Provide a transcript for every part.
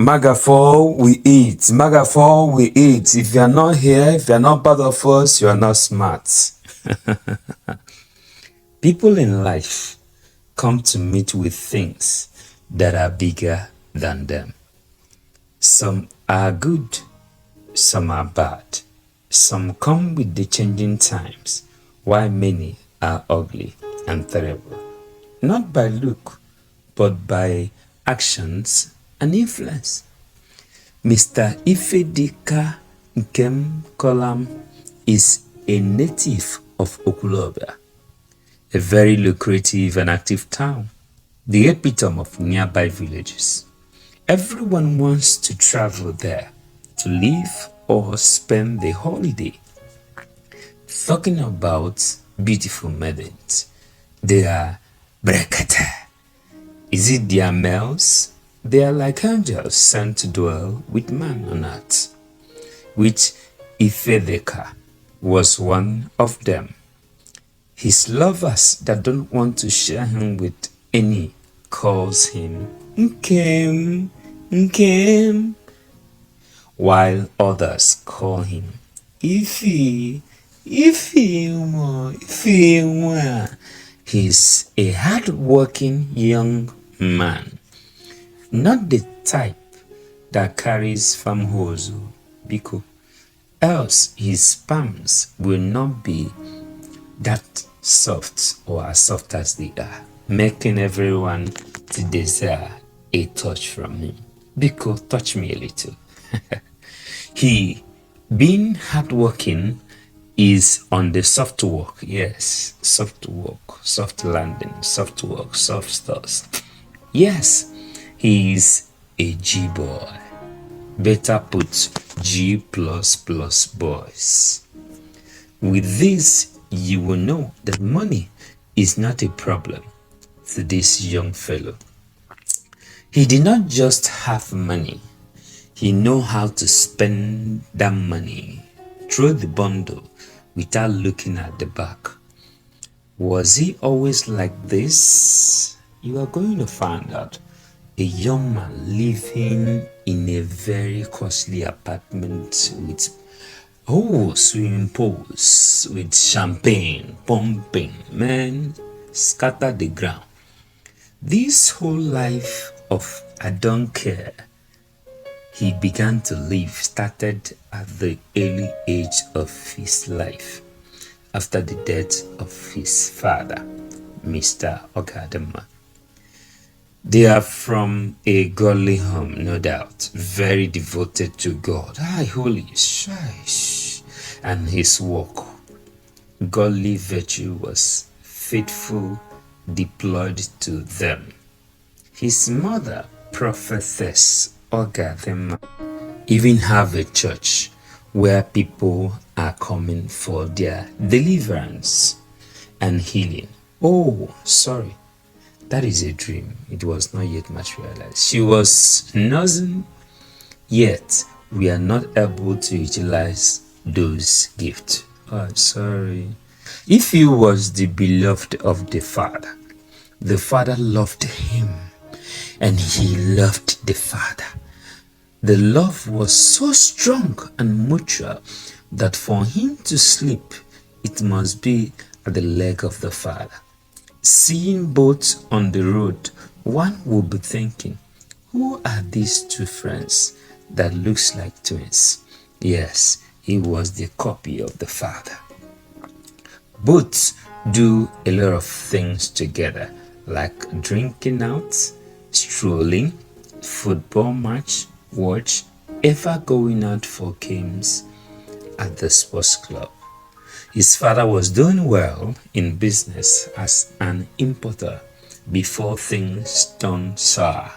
Magafor, we eat. Magafor, we eat. If you are not here, if you are not part of us, you are not smart. People in life come to meet with things that are bigger than them. Some are good, some are bad. Some come with the changing times, while many are ugly and terrible. Not by look, but by actions and influence. Mr. Ifedika Nkem Kolam is a native of Okulobia, a very lucrative and active town, the epitome of nearby villages. Everyone wants to travel there to live or spend the holiday. Talking about beautiful maidens, they are brekata. Is it their males? They are like angels sent to dwell with man on earth, which Ifedeka was one of them. His lovers that don't want to share him with any calls him Nkem, Nkem, while others call him Ifi, Ifi. He's a hard-working young man, not the type that carries farm hose, because else his palms will not be that soft or as soft as they are, making everyone to desire a touch from him. Biko, touch me a little. He, being hardworking, is on the soft work. Yes, soft work, soft landing, soft work, soft stuff. Yes, he is a G boy. Better put G++ boys. With this, you will know that money is not a problem to this young fellow. He did not just have money, he know how to spend that money through the bundle without looking at the back. Was he always like this? You are going to find out. A young man living in a very costly apartment with swimming pools, with champagne pumping, man, scatter the ground. This whole life of I don't care he began to live started at the early age of his life, after the death of his father, Mr. Ogadema. They are from a godly home, no doubt, very devoted to God, holy, shush, and his work. Godly virtue was faithful, deployed to them. His mother, prophetess Ogadema, even have a church where people are coming for their deliverance and healing. Oh, sorry. That is a dream. It was not yet materialized. She was nursing, yet we are not able to utilize those gifts. Oh, sorry. If he was the beloved of the Father loved him, and he loved the Father. The love was so strong and mutual that for him to sleep, it must be at the leg of the Father. Seeing both on the road, one will be thinking, who are these two friends that looks like twins? Yes, he was the copy of the Father. Both do a lot of things together, like drinking out, strolling, football match, watch, ever going out for games at the sports club. His father was doing well in business as an importer before things turned sour.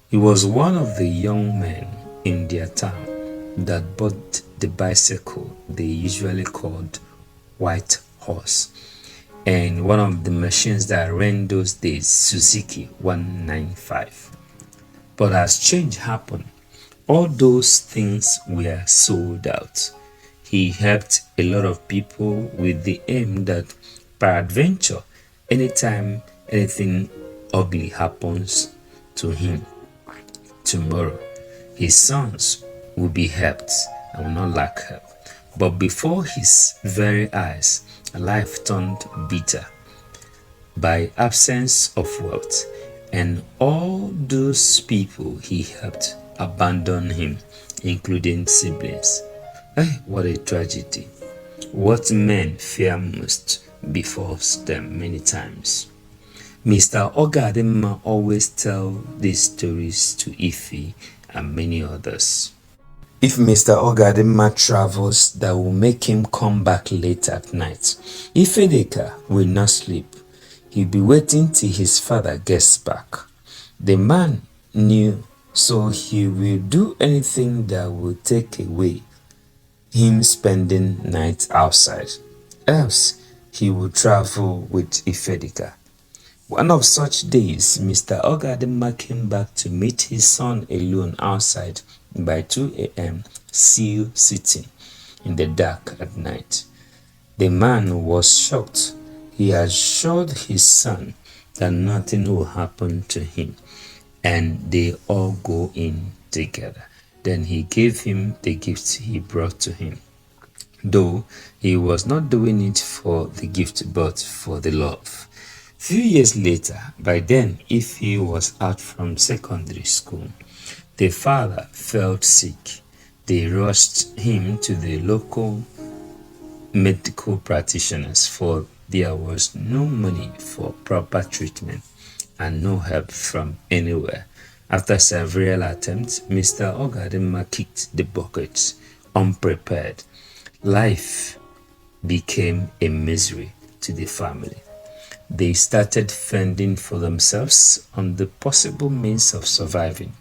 He was one of the young men in their town that bought the bicycle they usually called White Horse, and one of the machines that ran those days, Suzuki 195. But as change happened, all those things were sold out. He helped a lot of people with the aim that peradventure, anytime anything ugly happens to him, tomorrow his sons will be helped and will not lack help. But before his very eyes, life turned bitter by absence of wealth, and all those people he helped abandoned him, including siblings. What a tragedy. What men fear most befalls them many times. Mr. Ogadema always tells these stories to Ife and many others. If Mr. Ogadema travels, that will make him come back late at night. Ifedeka will not sleep. He'll be waiting till his father gets back. The man knew, so he will do anything that will take away him spending night outside. Else, he will travel with Ifedeka. One of such days, Mr. Ogadema came back to meet his son alone outside by 2 a.m., still sitting in the dark at night. The man was shocked. He assured his son that nothing will happen to him, and they all go in together. Then he gave him the gifts he brought to him, though he was not doing it for the gift but for the love. Few years later, by then Ife was out from secondary school. The father felt sick. They rushed him to the local medical practitioners, for there was no money for proper treatment and no help from anywhere. After several attempts, Mr. Ogadema kicked the bucket unprepared. Life became a misery to the family. They started fending for themselves on the possible means of surviving.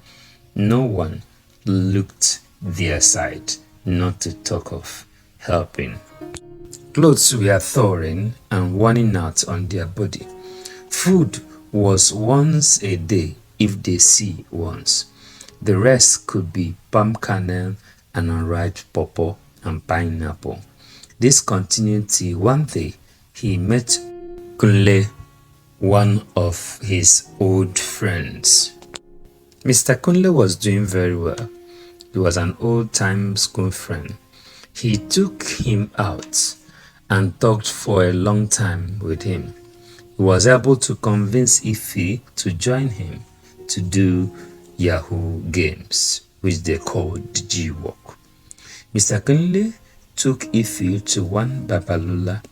No one looked their side, not to talk of helping. Clothes were thawing and worn out on their body. Food was once a day if they see once. The rest could be palm kernel and unripe pawpaw and pineapple. This continued till one day he met Kunle, one of his old friends. Mr. Kunle was doing very well. He was an old-time school friend. He took him out and talked for a long time with him. He was able to convince Ife to join him to do Yahoo games, which they called the G-Walk. Mr. Kunle took Ife to one Babalola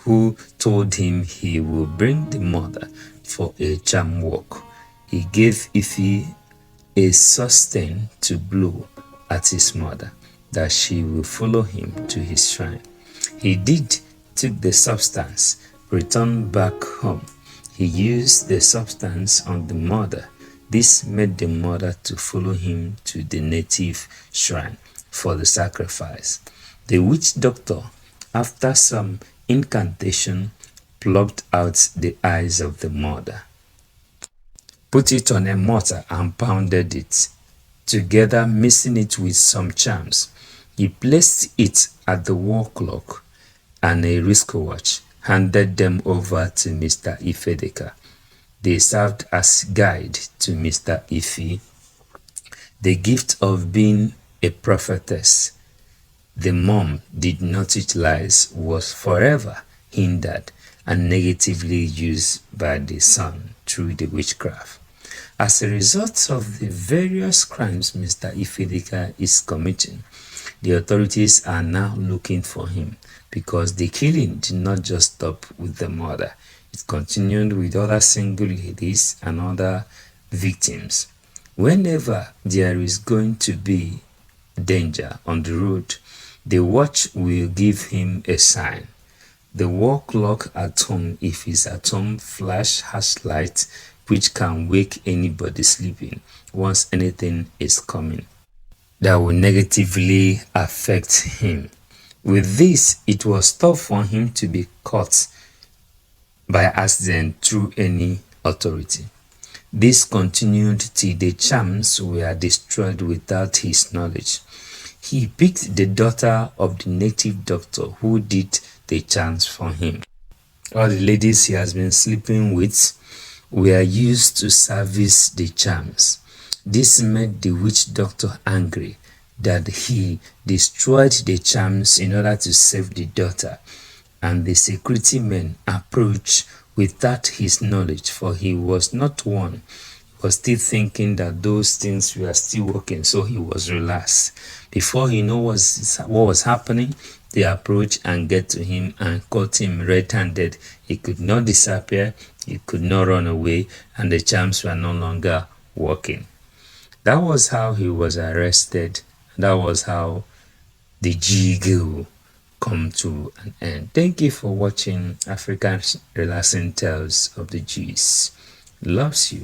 who told him he will bring the mother for a charm walk. He gave Ife a sustain to blow at his mother, that she will follow him to his shrine. He did, took the substance, returned back home. He used the substance on the mother. This made the mother to follow him to the native shrine for the sacrifice. The witch doctor, after some incantation, plucked out the eyes of the mother, put it on a mortar and pounded it together, mixing it with some charms. He placed it at the wall clock and a wristwatch, handed them over to Mr. Ifedeka. They served as guide to Mr. Ife. The gift of being a prophetess the mom did not utilize was forever hindered and negatively used by the son through the witchcraft. As a result of the various crimes Mr. Ifedeka is committing, the authorities are now looking for him, because the killing did not just stop with the mother. It continued with other single ladies and other victims. Whenever there is going to be danger on the road, the watch will give him a sign. The wall clock at home, if he's at home, flash has light which can wake anybody sleeping once anything is coming that will negatively affect him. With this, it was tough for him to be caught by accident through any authority. This continued till the charms were destroyed without his knowledge. He picked the daughter of the native doctor who did the charms for him. All the ladies he has been sleeping with were used to service the charms. This made the witch doctor angry that he destroyed the charms in order to save the daughter, and the security men approached without his knowledge, for he was not one. He was still thinking that those things were still working, so he was relaxed. Before he knew what was happening, they approached and get to him and caught him red-handed. He could not disappear, he could not run away, and the charms were no longer working. That was how he was arrested. That was how the jiggle come to an end. Thank you for watching African Relaxing Tales of the G's. Loves you.